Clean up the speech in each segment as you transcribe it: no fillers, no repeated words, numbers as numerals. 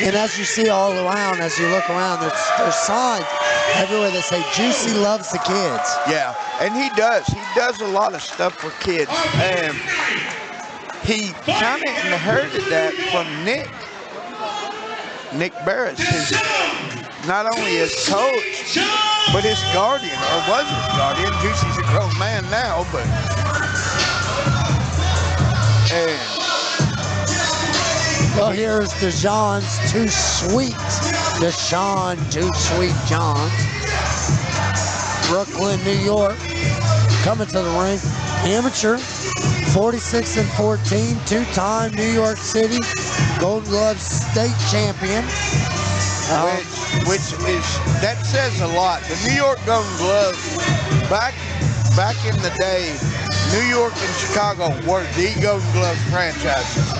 And as you see all around, as you look around, there's signs everywhere that say Juicy loves the kids. Yeah, and he does. He does a lot of stuff for kids. And he kind of inherited that from Nick. Nick Barris, not only his coach, but his guardian, or was his guardian. Juicy's a grown man now, but... And well, here's Dashaun's Too Sweet. Dashaun Too Sweet John. Brooklyn, New York. Coming to the ring. Amateur, 46-14, two-time New York City Golden Glove state champion. Which is, that says a lot. The New York Golden Glove, back in the day, New York and Chicago were the Golden Glove franchises.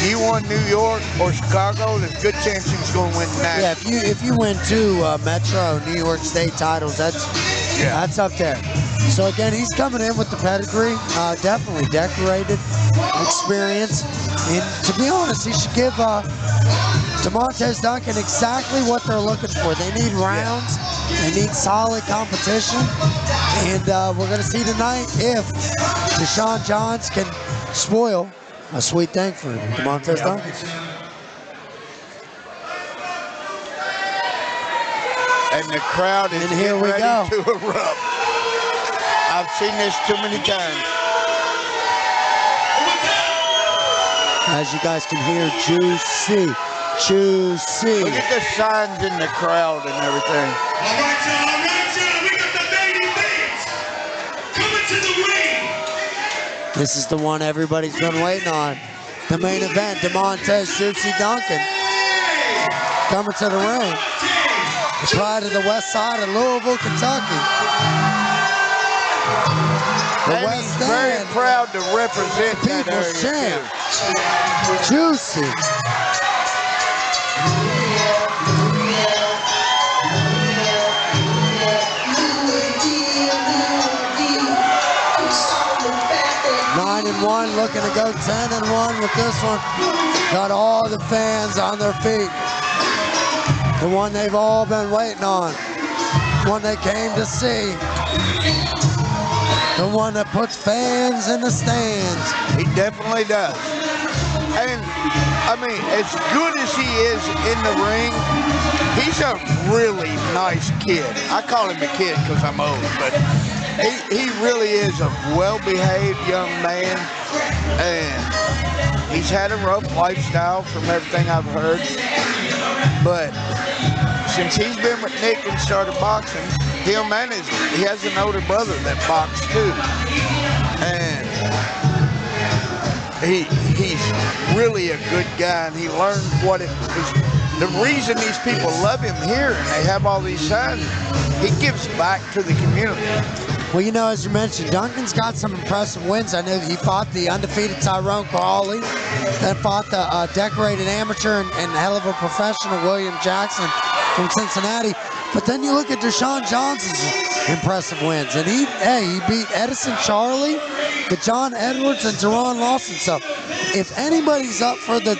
You won New York or Chicago, there's a good chance you was going to win national. Yeah, if you win two Metro New York State titles, that's up there. So again, he's coming in with the pedigree, definitely decorated, experience, and to be honest, he should give Demontaze Duncan exactly what they're looking for. They need rounds, they need solid competition, and we're going to see tonight if Dashaun Johns can spoil a sweet thing for Demontaze Duncan. And the crowd is here we ready go to erupt. I've seen this too many times. As you guys can hear, Juicy. Look at the signs in the crowd and everything. All right, y'all. We got the baby fans coming to the ring. This is the one everybody's been waiting on. The main event, Demontaze Juicy Duncan. Coming to the ring. The pride of the west side of Louisville, Kentucky. The And West he's very End. proud to represent that People's area champ. too. Juicy. Nine and 1, looking to go 10-1 with this one. Got all the fans on their feet. The one they've all been waiting on. One they came to see. The one that puts fans in the stands. He definitely does. And, I mean, as good as he is in the ring, he's a really nice kid. I call him a kid because I'm old, but he really is a well-behaved young man. And he's had a rough lifestyle from everything I've heard. But since he's been with Nick and started boxing, he'll manage it. He has an older brother that boxed too. And he's really a good guy, and he learned what it is. The reason these people love him here and they have all these signs, he gives back to the community. Well, you know, as you mentioned, Duncan's got some impressive wins. I know he fought the undefeated Tyrone Crawley, then fought the decorated amateur and hell of a professional William Jackson from Cincinnati. But then you look at Dashaun Johnson's impressive wins, and he beat Edison Charlie, the John Edwards, and Teron Lawson. So if anybody's up for the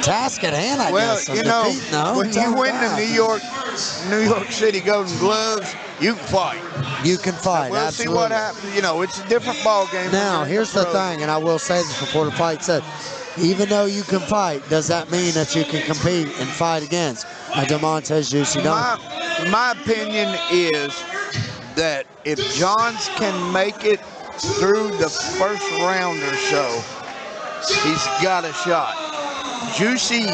task at hand, I guess. Well, you know, when you win the New York City Golden Gloves, you can fight. You can fight, we'll absolutely. see what happens. You know, it's a different ball game. Now, here's the thing, and I will say this before the fight said, even though you can fight, does that mean that you can compete and fight against a Demontaze Juicy Duncan? My opinion is that if Johns can make it through the first round or so, he's got a shot. Juicy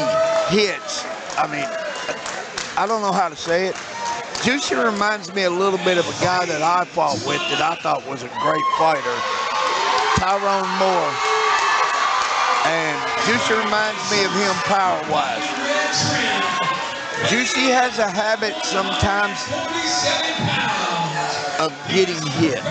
hits. I mean, I don't know how to say it. Juicy reminds me a little bit of a guy that I fought with that I thought was a great fighter, Tyrone Moore. And Juicy reminds me of him power-wise. Juicy has a habit sometimes of getting hit.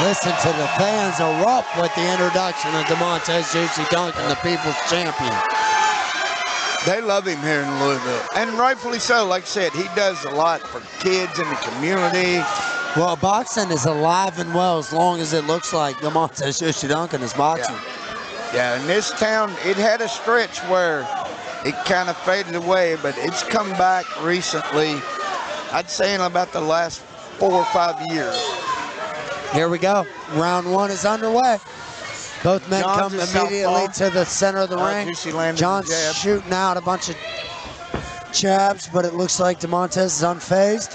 Listen to the fans erupt with the introduction of Demontaze Juicy Duncan, the People's Champion. They love him here in Louisville, and rightfully so. Like I said, he does a lot for kids in the community. Well, boxing is alive and well as long as it looks like Demontaze Juicy Duncan is boxing. Yeah, in this town, it had a stretch where it kind of faded away, but it's come back recently. I'd say in about the last 4 or 5 years. Here we go. Round 1 is underway. Both men John's come a immediately southpaw. to the center of the ring. Juicy landed John's the jab. shooting out a bunch of jabs, but it looks like Demontaze is unfazed.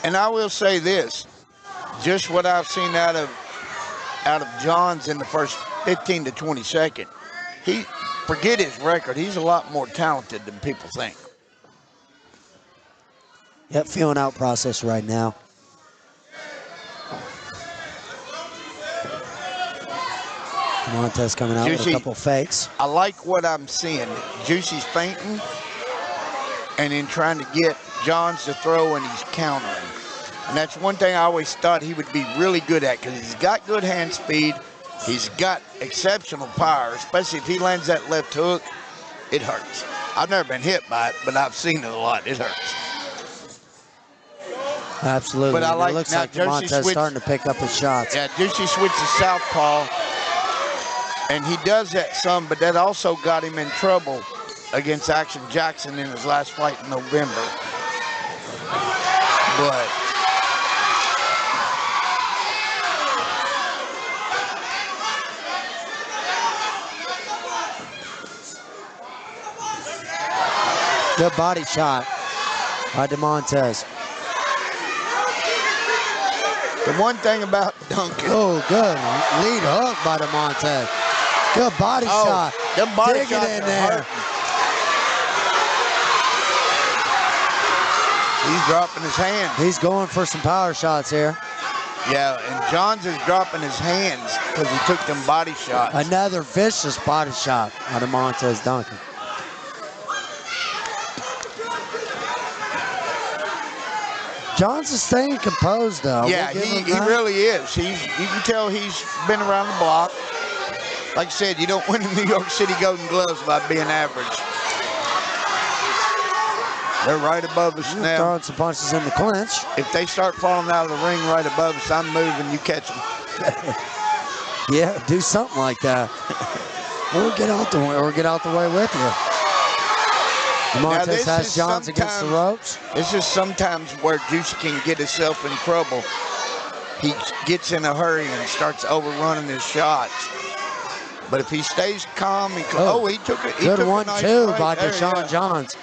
And I will say this, just what I've seen out of John's in the first 15 to 20 seconds, forget his record, he's a lot more talented than people think. Yep, feeling out process right now. Demontaze coming out with a couple fakes. I like what I'm seeing. Juicy's feinting and then trying to get Johns to throw, and he's countering. And that's one thing I always thought he would be really good at, because he's got good hand speed. He's got exceptional power, especially if he lands that left hook. It hurts. I've never been hit by it, but I've seen it a lot. It hurts. Absolutely. But I like, it looks now like Juicy Demontaze switched- starting to pick up his shots. Yeah, Juicy switched to southpaw, and he does that some, but that also got him in trouble against Action Jackson in his last fight in November. But Good body shot by Demontaze. the one thing about Duncan, Oh, good lead hook by Demontaze. Good body shot. them body Dig it shots in are there. hurting. He's dropping his hands. He's going for some power shots here. Yeah, and Johns is dropping his hands because he took them body shots. Another vicious body shot by Demontaze Duncan. Johns is staying composed, though. Yeah, We'll give him he that. really is. You can tell he's been around the block. Like I said, you don't win the New York City Golden Gloves by being average. They're right above us now. Throwing some punches in the clinch. If they start falling out of the ring right above us, I'm moving, you catch them. Yeah, do something like that. Or get out the way, or get out the way with you. Demontaze this has is Johns against the ropes. This is sometimes where Juicy can get himself in trouble. He gets in a hurry and starts overrunning his shots. But if he stays calm, he took it. He Good took a 1-2 nice by break there, Dashaun yeah. Johns.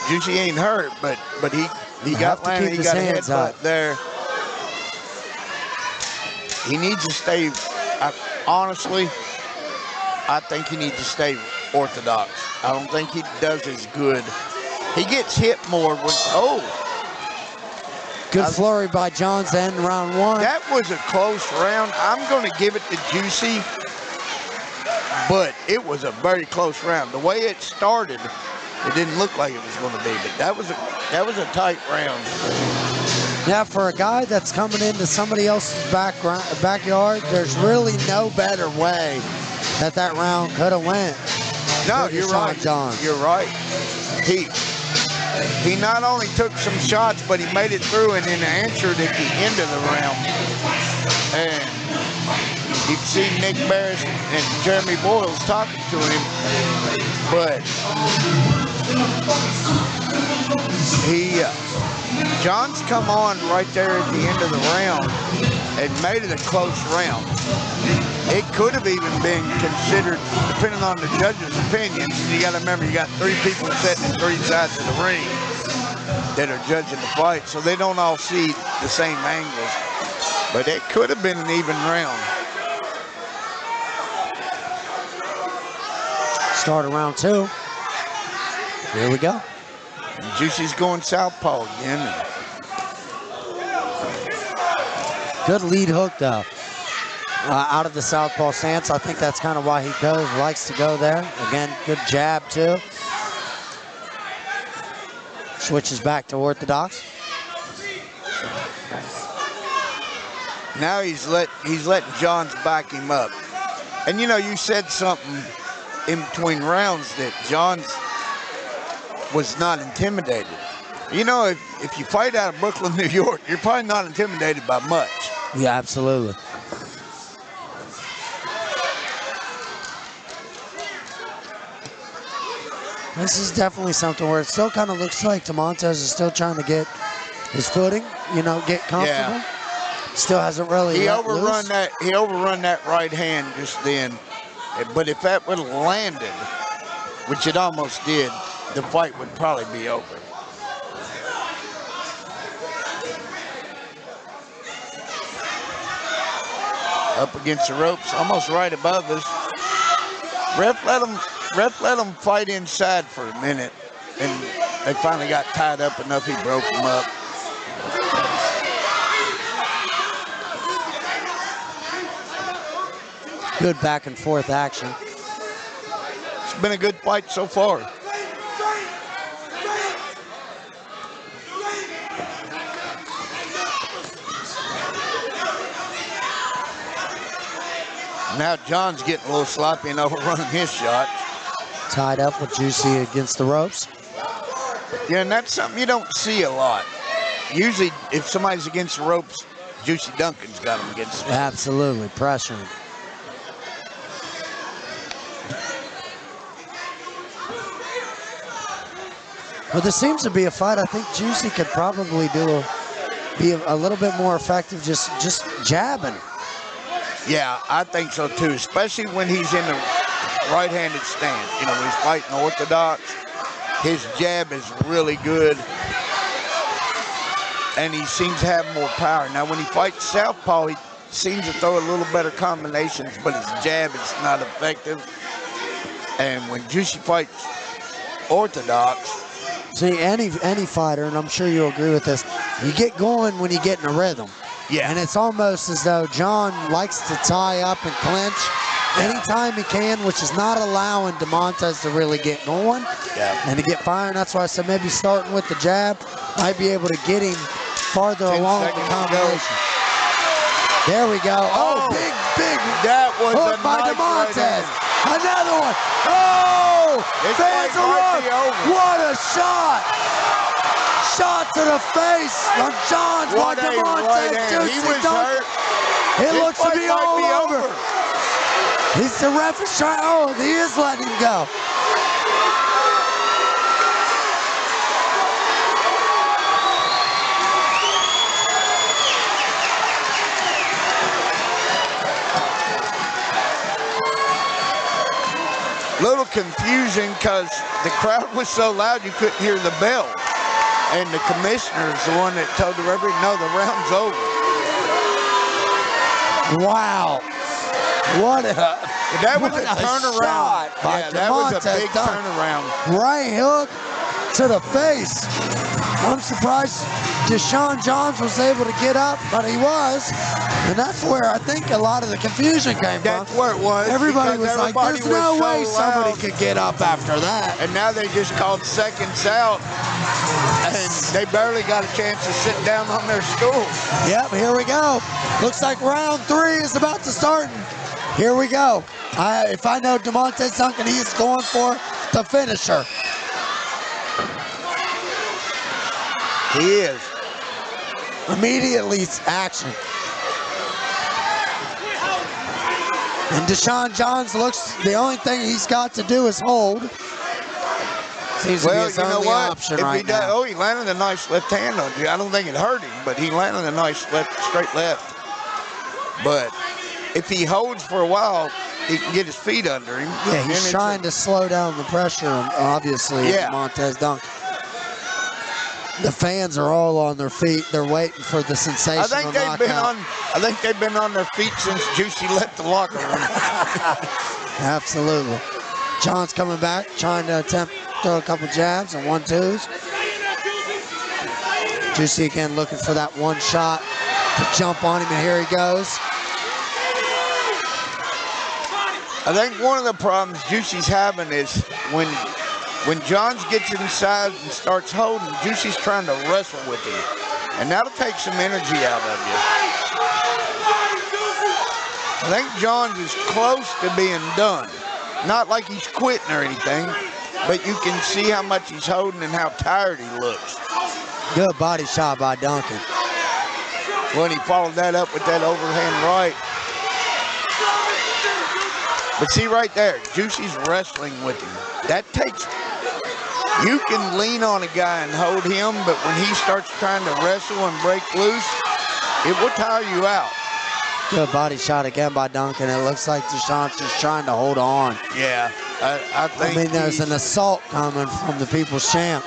Juicy ain't hurt, but he Have got to landed. keep He his got a hands headbutt up. there. He needs to stay. Honestly, I think he needs to stay orthodox. I don't think he does as good. He gets hit more when. Good flurry by Johns to end round 1. That was a close round. I'm going to give it to Juicy, but it was a very close round. The way it started, it didn't look like it was going to be, but that was a tight round. Yeah, for a guy that's coming into somebody else's backyard, there's really no better way that round could have went. No, for you're Dashaun right. Johns. You're right. He not only took some shots, but he made it through and then answered at the end of the round. And you can see Nick Barris and Jeremy Boyles talking to him, but John's come on right there at the end of the round and made it a close round. It could have even been considered, depending on the judges' opinions. You got to remember, you got 3 people sitting at 3 sides of the ring that are judging the fight, so they don't all see the same angles. But it could have been an even round. Start of round 2. Here we go. And Juicy's going southpaw again. Good lead hook, though. Out of the southpaw stance. I think that's kind of why he likes to go there. Again, good jab, too. Switches back to orthodox. Now he's letting Johns back him up. And, you know, you said something in between rounds that Johns was not intimidated. You know, if you fight out of Brooklyn, New York, you're probably not intimidated by much. Yeah, absolutely. This is definitely something where it still kind of looks like Demontaze is still trying to get his footing, you know, get comfortable. Yeah. Still hasn't really He let overrun loose. that. He overrun that right hand just then. But if that would have landed, which it almost did, the fight would probably be over. Up against the ropes, almost right above us. Ref let him fight inside for a minute, and they finally got tied up enough. He broke him up. Good back and forth action. It's been a good fight so far. Now John's getting a little sloppy and overrunning his shot. Tied up with Juicy against the ropes. Yeah, and that's something you don't see a lot. Usually, if somebody's against the ropes, Juicy Duncan's got him against the ropes. Absolutely, pressuring. Well, this seems to be a fight I think Juicy could probably be a little bit more effective just jabbing. Yeah, I think so too, especially when he's in the right-handed stance. You know, when he's fighting orthodox, his jab is really good, and he seems to have more power. Now, when he fights southpaw, he seems to throw a little better combinations, but his jab is not effective. And when Juicy fights orthodox, see, any fighter, and I'm sure you'll agree with this, you get going when you get in a rhythm. yeah, And it's almost as though John likes to tie up and clinch anytime he can, which is not allowing Demontaze to really get going and to get firing. That's why I said maybe starting with the jab might be able to get him farther 10 along the seconds to go. combination. There we go. Oh, big that was hook a by nice right Demontaze. hand. Another one. Oh, This fans fight are might up. be over. What a shot. Shot to the face on John's by What a right Demontaze. hand. He Juicy was Duncan. hurt. It This looks to fight be might all be over. He's the ref is trying. Oh, he is letting him go. Little confusing because the crowd was so loud you couldn't hear the bell. And the commissioner's the one that told the referee, no, the round's over. Wow. What a That was what a turnaround. shot by Yeah, that was a Demontaze big Duncan. turnaround. Right hook to the face. I'm surprised Dashaun Johns was able to get up, but he was. And that's where I think a lot of the confusion came from. That's where it was. Everybody because was like, everybody there's no was way so somebody loud. could get up after that. And now they just called seconds out. And they barely got a chance to sit down on their stool. Yep, here we go. Looks like round 3 is about to start. Here we go. If I know Demontaze Duncan, he is going for the finisher. He is. Immediately it's action. And Dashaun Johns looks, the only thing he's got to do is hold. Seems to be Well, his you know only what? option If right he does, now. oh, he landed a nice left hand on you. I don't think it hurt him, but he landed a nice left, straight left. But if he holds for a while, he can get his feet under him. Yeah, he's trying to slow down the pressure, obviously, Yeah. Demontaze Duncan. The fans are all on their feet. They're waiting for the sensational knockout. I think they've been on their feet since Juicy left the locker room. Absolutely. John's coming back, trying to attempt to throw a couple jabs and 1-2s. Juicy again looking for that one shot to jump on him, and here he goes. I think one of the problems Juicy's having is when when Johns gets inside and starts holding, Juicy's trying to wrestle with him. And that'll take some energy out of you. I think Johns is close to being done. Not like he's quitting or anything, but you can see how much he's holding and how tired he looks. Good body shot by Duncan. When he followed that up with that overhand right. But see right there, Juicy's wrestling with him. That takes, you can lean on a guy and hold him, but when he starts trying to wrestle and break loose, it will tire you out. Good body shot again by Duncan. It looks like Dashaun's just trying to hold on. Yeah, I think. I mean, there's an assault coming from the People's Champ.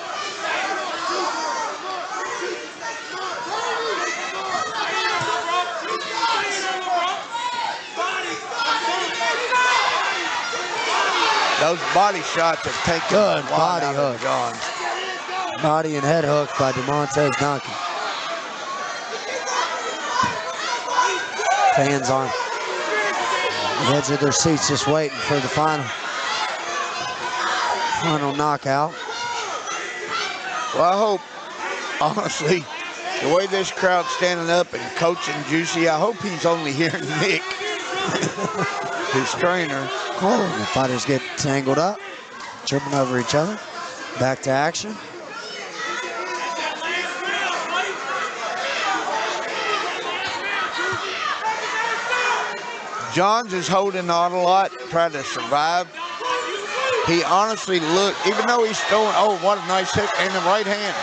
Those body shots have taken Good a lot body out hook. of Johns. Body and head hook by Demontaze Duncan. Fans on the edge of their seats just waiting for the final knockout. Well, I hope, honestly, the way this crowd's standing up and coaching Juicy, I hope he's only hearing Nick, his trainer. Oh, and the fighters get tangled up, tripping over each other. Back to action. Johns is holding on a lot, trying to survive. He honestly looked, even though he's throwing, oh, what a nice hit in the right hand.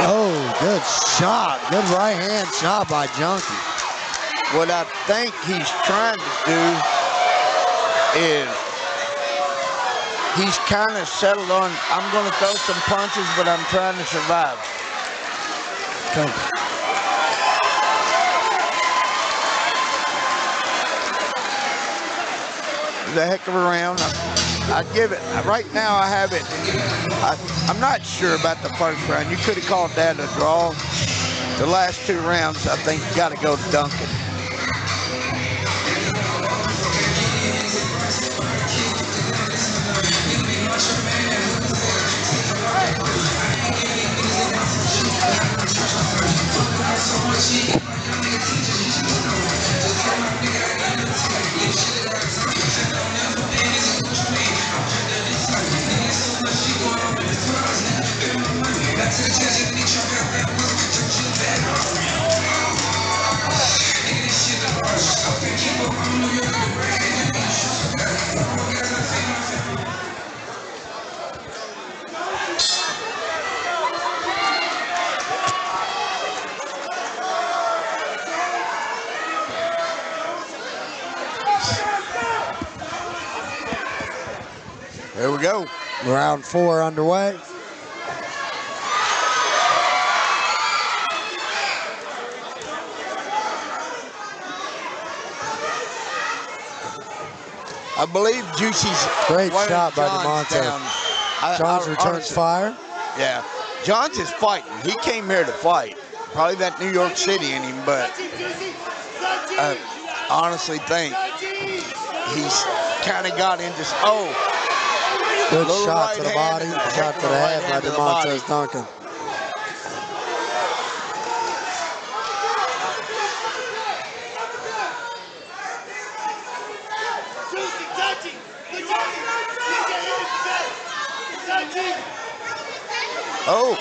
Oh, good shot. Good right hand shot by Junkie. What I think he's trying to do is he's kind of settled on, I'm going to throw some punches, but I'm trying to survive. Okay. The heck of a round. I'd give it, right now I have it, I'm not sure about the first round. You could have called that a draw. The last two rounds, I think you got to go to Duncan. There we go. Round 4 underway. I believe Juicy's Great wearing shot by Johns Demontaze. down. Johns returns honestly, fire. Yeah. Johns is fighting. He came here to fight. Probably that New York City in him, but I honestly think he's kind of got into, Good little shot right to the hand body. and a Shot to the right head by hand to the body. Demontaze Duncan. Oh.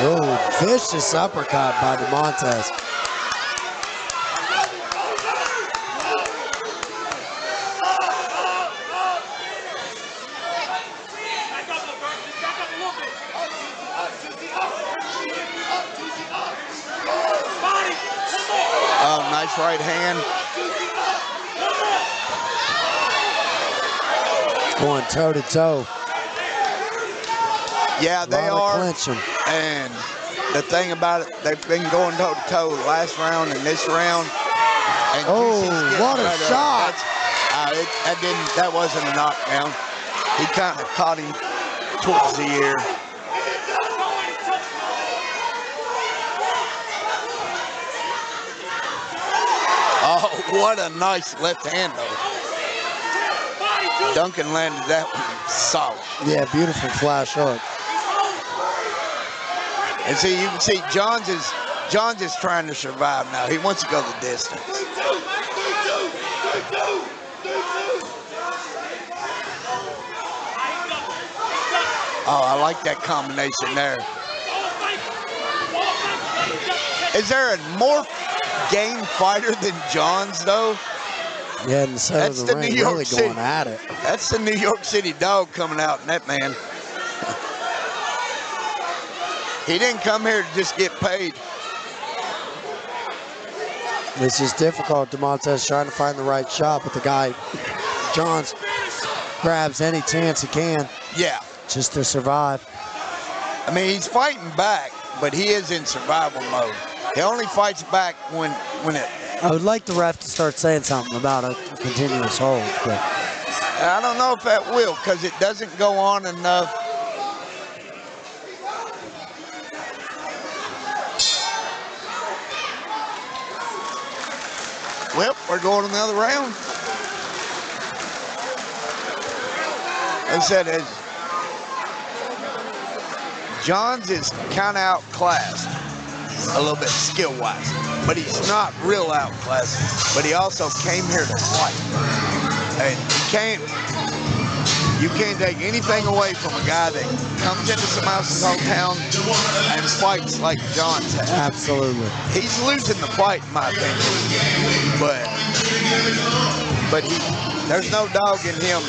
Oh, vicious uppercut by Demontaze. Oh, nice right hand. Going toe to toe. Yeah, they are. Clinching. And the thing about it, they've been going toe to toe last round and this round. And Oh, Juicy's getting what a better. shot. That wasn't a knockdown. He kind of caught him towards the ear. Oh, what a nice left hand, though. Duncan landed that one solid. Yeah, beautiful flash hook. And see, you can see Johns is trying to survive now. He wants to go the distance. Oh, I like that combination there. Is there a more game fighter than Johns, though? Yeah, in the center That's of the the ring, New York really City. going at it. That's the New York City dog coming out in that man. He didn't come here to just get paid. It's just difficult. Demontaze trying to find the right shot, but the guy, Johns, grabs any chance he can. Yeah. Just to survive. I mean, he's fighting back, but he is in survival mode. He only fights back when it. I would like the ref to start saying something about a continuous hold, but I don't know if that will, because it doesn't go on enough. Well, we're going another round. I said, Johns is kind of outclassed a little bit skill-wise, but he's not real outclassed. But he also came here to fight, and you can't take anything away from a guy that comes into somebody else's hometown and fights like Johns has. absolutely. He's losing the fight, in my opinion, but there's no dog in him.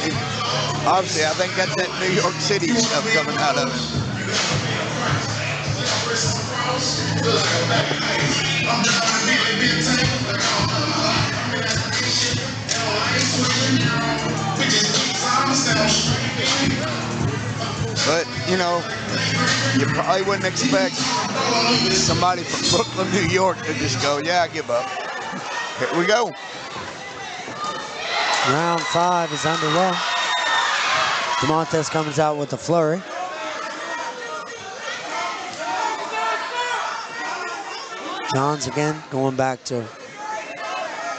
Obviously, I think that's that New York City stuff coming out of him. But, you know, you probably wouldn't expect somebody from Brooklyn, New York to just go, yeah, I give up. Here we go. Round 5 is underway. Demontaze comes out with a flurry. Johns again going back to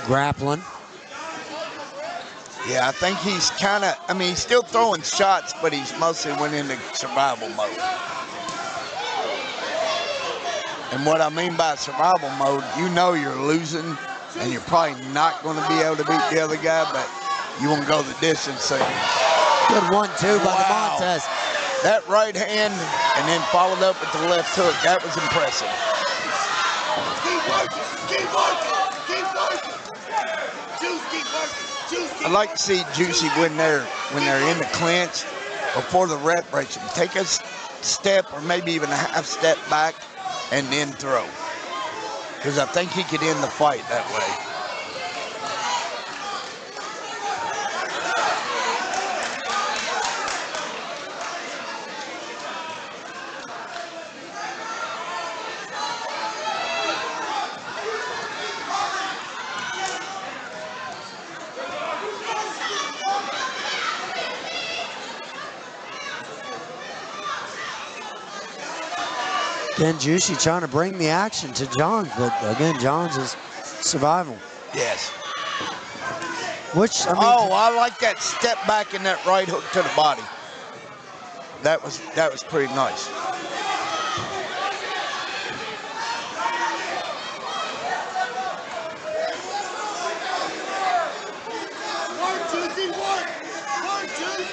grappling. Yeah, I think he's kind of, I mean, he's still throwing shots, but he's mostly went into survival mode. And what I mean by survival mode, you know you're losing, and you're probably not going to be able to beat the other guy, but you want to go the distance. So Good 1-2 by Demontaze. that right hand, and then followed up with the left hook, that was impressive. Keep working. Keep working. Keep working. Juice, keep working. Juice, keep I'd like to see Juicy when they're in the clinch, before the rep breaks them, take a step or maybe even a half step back and then throw. Because I think he could end the fight that way. Again, Juicy trying to bring the action to Johns, but again, Johns is survival. Yes. Which, I mean, I like that step back and that right hook to the body. That was pretty nice. Work, Juicy, work. Work, Juice.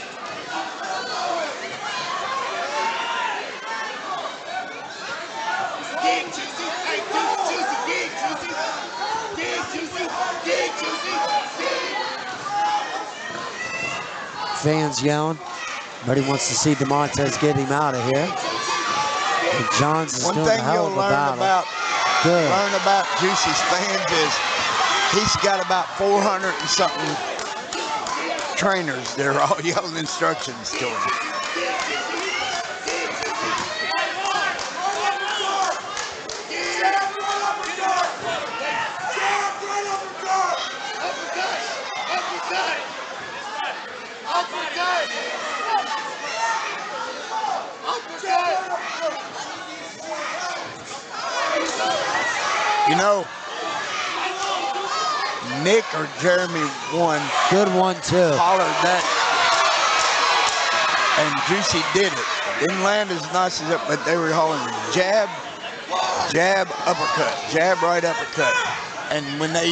Dig, Juicy. Hey, Juicy, dig, Juicy. Dig, Juicy. Dig, Juicy. Dig. fans yelling, but he wants to see Demontaze get him out of here. And Johns is One doing a thing hell you'll of a learn battle. learn about Juicy's fans is he's got about 400 and something trainers. They're all yelling instructions to him. You know, Nick or Jeremy one. Good one, too. Hollered that. And Juicy did it. Didn't land as nice as it, but they were hollering jab, jab, uppercut, jab, right, uppercut. And when they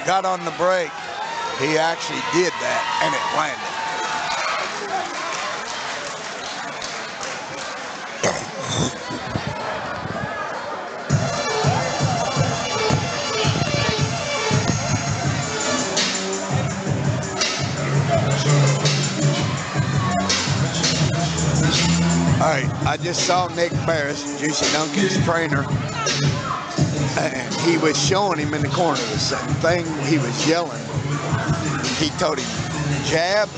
got on the break, he actually did that, and it landed. All right, I just saw Nick Barris, Juicy Duncan's trainer, and he was showing him in the corner the same thing. He was yelling. He told him, jab,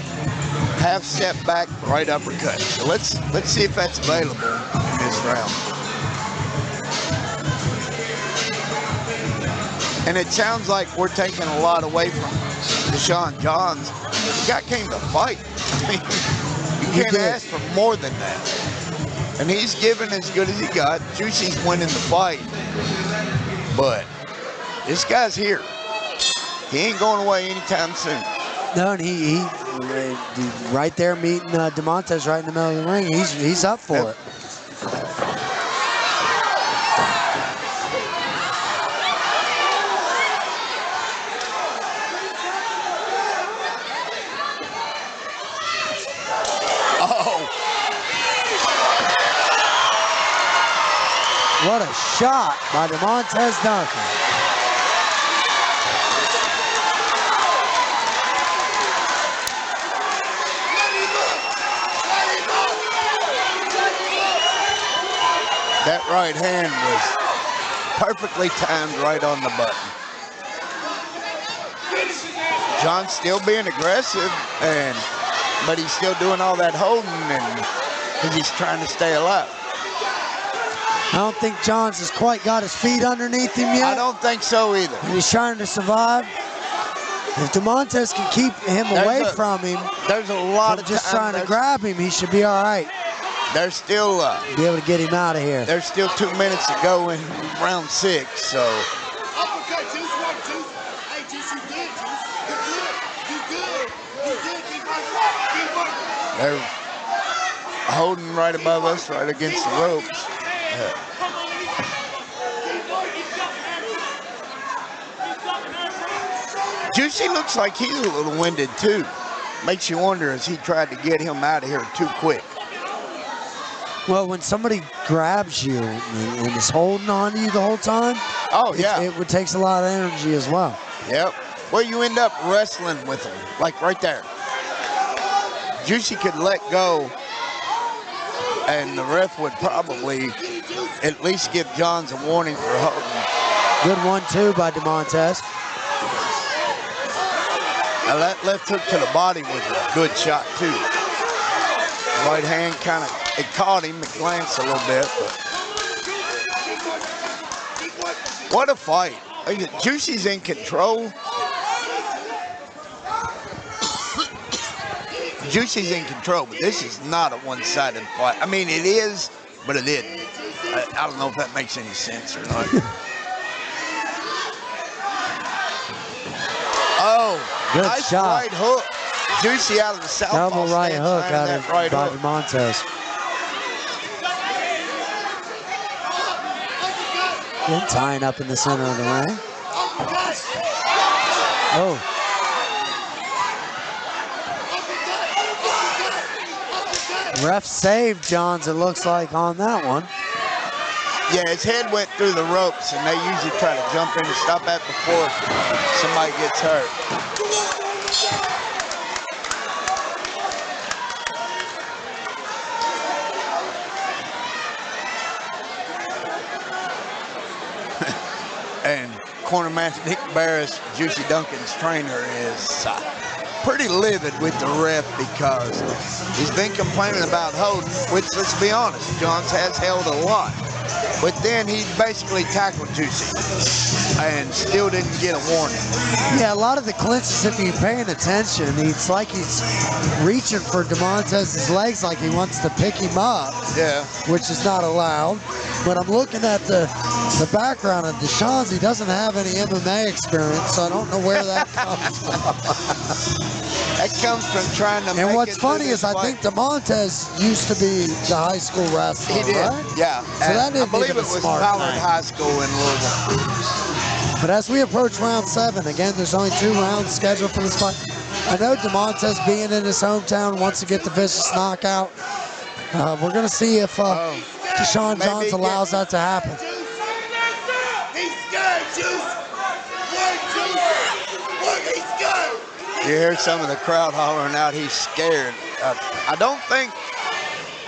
half step back, right uppercut. So let's see if that's available in this round. And it sounds like we're taking a lot away from Dashaun Johns. The guy came to fight. I mean, you can't ask for more than that. And he's giving as good as he got. Juicy's winning the fight. But this guy's here. He ain't going away anytime soon. No, and he right there meeting Demontaze right in the middle of the ring. He's up for it. What a shot by Demontaze Duncan. That right hand was perfectly timed right on the button. John's still being aggressive, but he's still doing all that holding, and because he's trying to stay alive. I don't think Johns has quite got his feet underneath him yet. I don't think so either. And he's trying to survive. If Demontaze can keep him away from him, there's a lot of just trying to grab him, he should be all right. There's still be able to get him out of here. There's still 2 minutes to go in round 6, so. Uppercut, Juice, one, Juice. Hey, Juice, you good, Juice. You good. You good. Keep working. Keep working. They're holding right above us, right against the ropes. Juicy looks like he's a little winded too. Makes you wonder, has he tried to get him out of here too quick? Well, when somebody grabs you and is holding on to you the whole time, it takes a lot of energy as well. Yep. Well, you end up wrestling with him, like right there. Juicy could let go, and the ref would probably at least give Johns a warning for holding. Good one, too, by Demontaze. Now, that left hook to the body was a good shot, too. Right hand kind of, it caught him, it glanced a little bit. But what a fight. Juicy's in control. Juicy's in control, but this is not a one-sided fight. I mean, it is, but it isn't. I don't know if that makes any sense or not. Good nice shot. right hook. Juicy out of the southpaw. Double right hook out of right by hook. Demontaze. Then tying up in the center of the ring. Oh. Ref saved Johns, it looks like, on that one. Yeah, his head went through the ropes, and they usually try to jump in and stop that before somebody gets hurt. And cornerman Nick Barris, Juicy Duncan's trainer, is pretty livid with the ref because he's been complaining about holding, which, let's be honest, Johns has held a lot. But then he basically tackled Juicy and still didn't get a warning. Yeah, a lot of the clinches, if you're paying attention, it's like he's reaching for Demontaze's legs like he wants to pick him up. Yeah. Which is not allowed. But I'm looking at the The background of Dashaun's, he doesn't have any MMA experience, so I don't know where that comes from. That comes from trying to. And what's funny is I think Demontaze used to be the high school wrestler. He did, right? yeah. So that didn't I believe even it was smart Ballard thing. High School in Louisville. But as we approach round 7, again, there's only 2 rounds scheduled for this fight. I know Demontaze being in his hometown wants to get the vicious knockout. We're going to see if Dashaun Johns allows that to happen. He's scared, Juice. One, Juice. One, he's scared. You hear some of the crowd hollering out, he's scared. I don't think,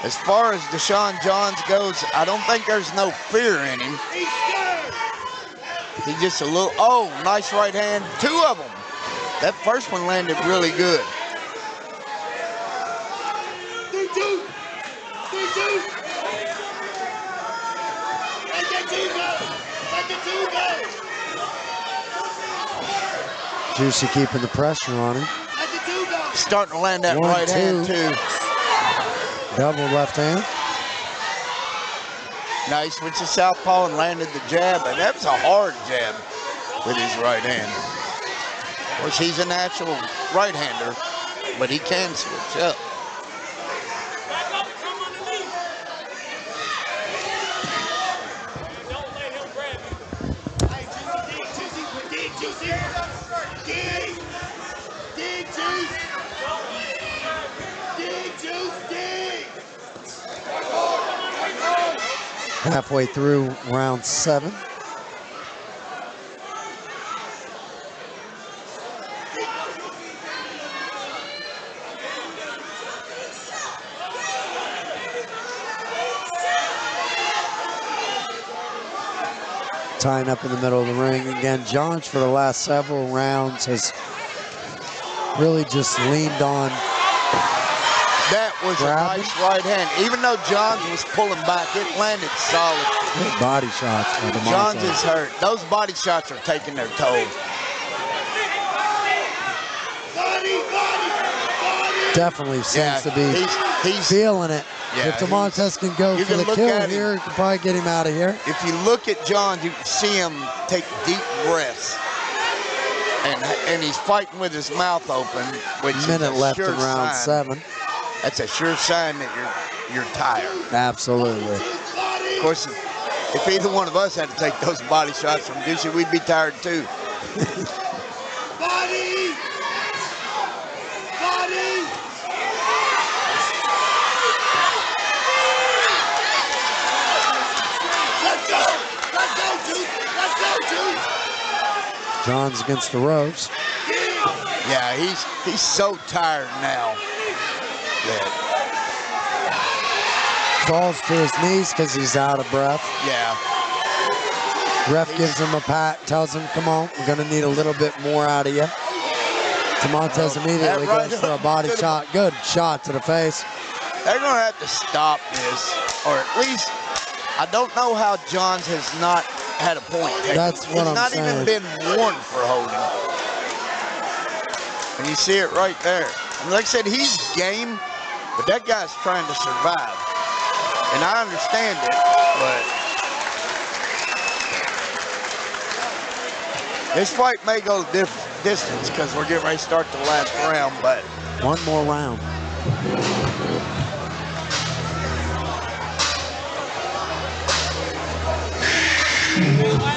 as far as Dashaun Johns goes, I don't think there's no fear in him. He's scared. He's just a little, nice right hand. 2 of them. That first one landed really good. 3-2. 3-2. Let the 2 go. Let the 2 go. Juicy keeping the pressure on him. Let the 2 go. Starting to land that 1, right 2. hand, too. Double left hand. Nice switch to southpaw and landed the jab, and that was a hard jab with his right hand. Of course, he's a natural right-hander, but he can switch up. Hey, Juicy, dig, Juicy. Dig, Juice. Dig, Juice, dig. Halfway through round 7. Tying up in the middle of the ring. Again, Johns for the last several rounds has really just leaned on That was grabbing. a nice right hand. Even though Johns was pulling back, it landed solid. Good body shots by Johns Demontaze. is hurt. Those body shots are taking their toll. Body. Definitely seems to be he's feeling it. Yeah, If Demontaze can go you for can the look kill at him. here, he can probably get him out of here. If you look at Johns, you can see him take deep breaths. And he's fighting with his mouth open, which is Minute a left sure in round sign. 7. That's a sure sign that you're tired. Absolutely. Of course, if either one of us had to take those body shots from Juicy, we'd be tired too. Body. Let's go, Juice. Let's go, Juice. Johns against the ropes. Yeah, he's so tired now. Falls to his knees because he's out of breath. Yeah. Ref gives him a pat, tells him, come on, we're going to need a little bit more out of you. Demontaze immediately that right goes for a body to the- shot. Good shot to the face. They're going to have to stop this, or at least, I don't know how Johns has not had a point taken. That's what I'm He's not even been warned for holding. And you see it right there. And like I said, he's game, but that guy's trying to survive. And I understand it, but this fight may go distance because we're getting ready to start the last round, but One more round.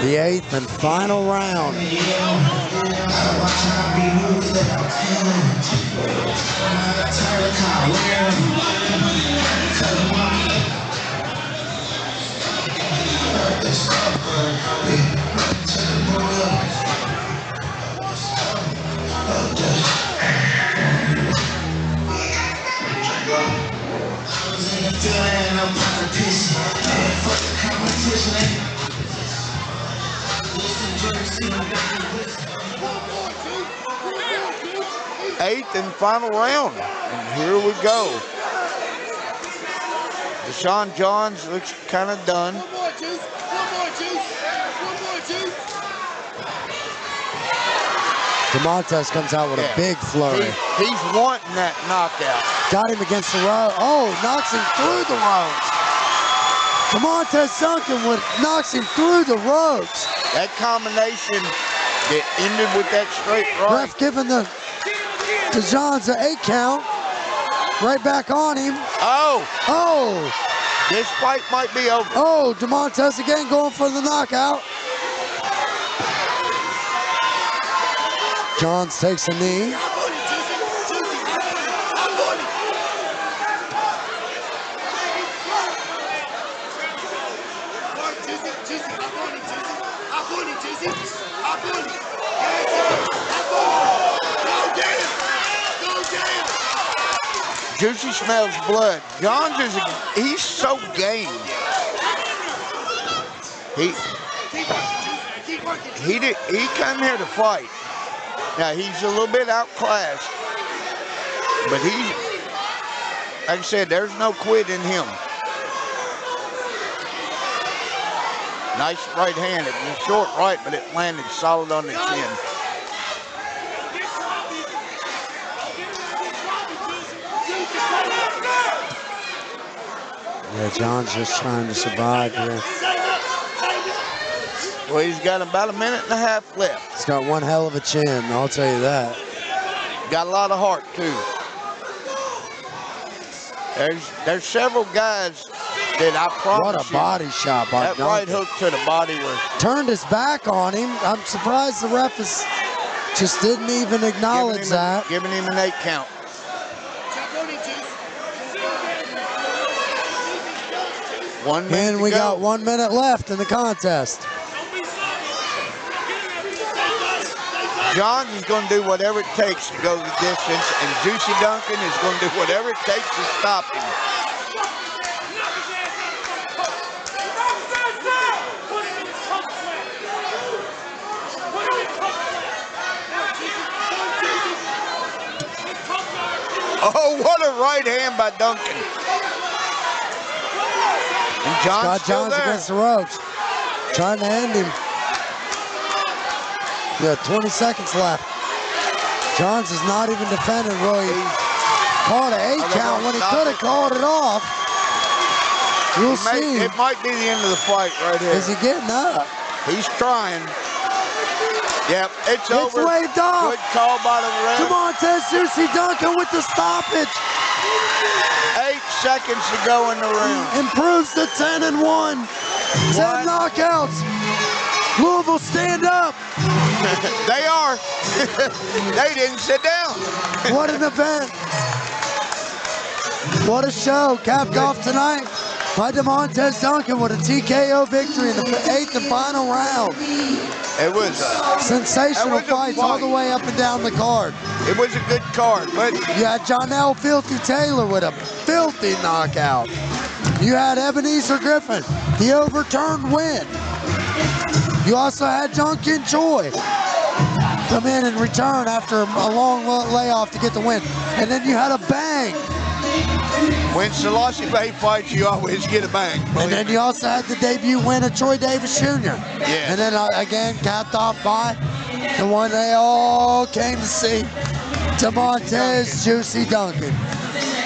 The 8th and final round. Eighth and final round, and here we go. Dashaun Johns looks kind of done. One more, Juice. One more, Juice. One more, Juice. Demontaze comes out with a big flurry. He's wanting that knockout. Got him against the rope. Oh, knocks him through the ropes. Demontaze Duncan knocks him through the ropes. That combination that ended with that straight right. Ref giving the Dashaun an 8 count. Right back on him. Oh, Oh, this fight might be over. oh, Demontaze again going for the knockout. Johns takes a knee. Juicy smells blood. Johns he's so game. He came here to fight. Now he's a little bit outclassed, but like I said, there's no quit in him. Nice right hand. It was a short right, but it landed solid on the chin. Yeah, John's just trying to survive here. Well, he's got about 1.5 minutes left. He's got one hell of a chin, I'll tell you that. Got a lot of heart, too. There's several guys that I promise What a body shot by that Duncan. right hook to the body was Turned his back on him. I'm surprised the ref just didn't even acknowledge that. giving him an 8 count. And we got 1 minute left in the contest. Johns is going to do whatever it takes to go the distance, and Juicy Duncan is going to do whatever it takes to stop him. Oh, what a right hand by Duncan. And John's still there. Against the ropes. Trying to end him. Yeah, 20 seconds left. Johns is not even defending really. Called an 8 count when he could have called it off. We'll see. It might be the end of the fight right here. Is he getting up? He's trying. Yep, it's over. It's waved off. Good call by the ref. Demontaze Juicy Duncan with the stoppage. 8 seconds to go in the round. Improves to 10-1. 10 knockouts. Louisville, stand up. They are. They didn't sit down. What an event. What a show. Capped off tonight by Demontaze Duncan with a TKO victory in the 8th and final round. It was sensational fights all the way up and down the card. It was a good card, but you had Jonell Filthy Taylor with a filthy knockout. You had Ebenezer Griffin, the overturned win. You also had Duncan Choi come in and return after a long layoff to get the win. And then you had a bang. When Selassie Bay fights, you always get a bang. And then you also had the debut win of Troy Davis Jr. Yeah. And then again, capped off by the one they all came to see, Demontaze Juicy Duncan.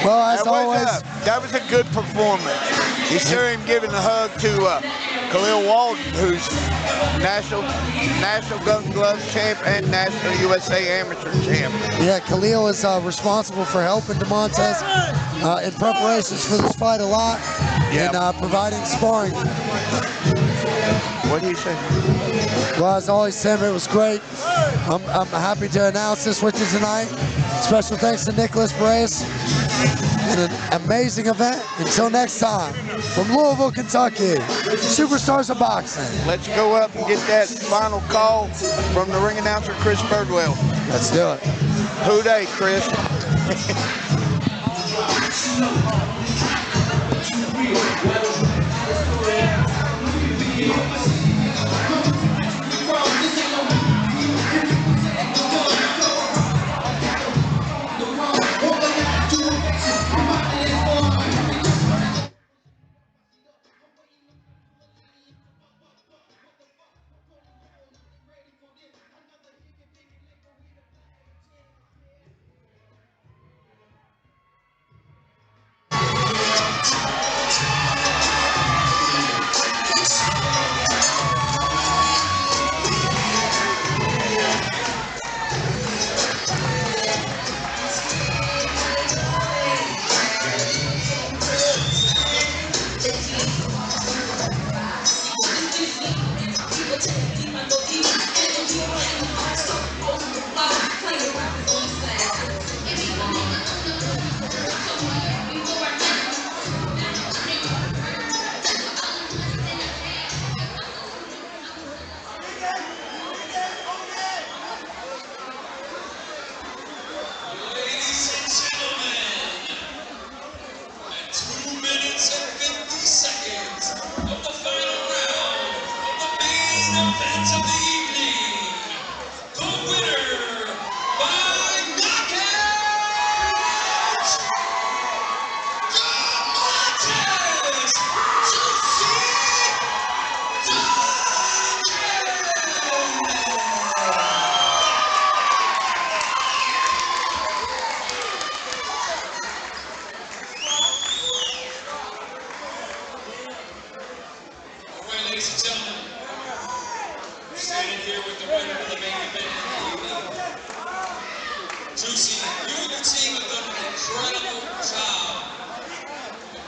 Well, as always, that was a good performance. You saw him giving a hug to Khalil Walden, who's National Gun Gloves champ and National USA Amateur champ. Yeah, Khalil is responsible for helping Demontaze in preparations for this fight a lot, and providing sparring. What did he say? Well, as always, Tim, it was great. I'm happy to announce this with you tonight. Special thanks to Nicholas Brace. And an amazing event. Until next time, from Louisville, Kentucky, Superstars of Boxing. Let's go up and get that final call from the ring announcer, Chris Birdwell. Let's do it. Who dey, Chris?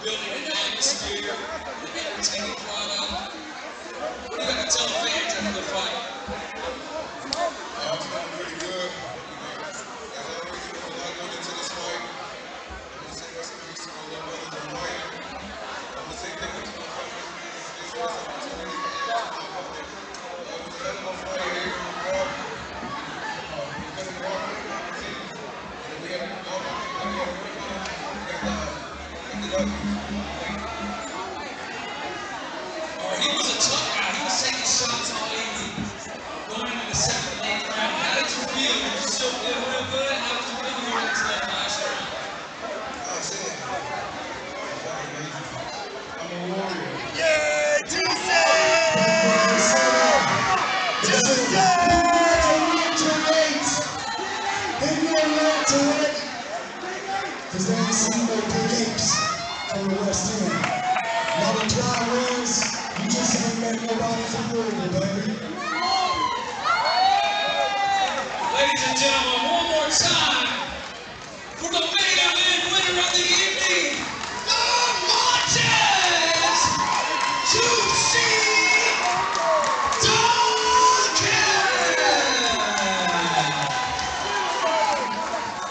building an atmosphere that we're taking pride of. What do you got to tell the fans after the fight? It's been pretty good. As always, a lot going into this fight. I'm going to say rest in peace to my little brothers in white. I'm going to say thank you to my family for this opportunity. It was a hell of a fight here in the crowd. Because of the hard work of the team. And we had all the people that we had to work on. And ended up. All right, he was a tough guy. He was taking shots all evening. Going into the 7th and 8th round. How did you feel? Did you still feel real good? How did you feel here into that last round? I'm a warrior. Yeah, Juicy! Because they ain't seen no big apes from the West End. Now the trial is, you just ain't met nobody from Louisville, baby. Ladies and gentlemen, one more time.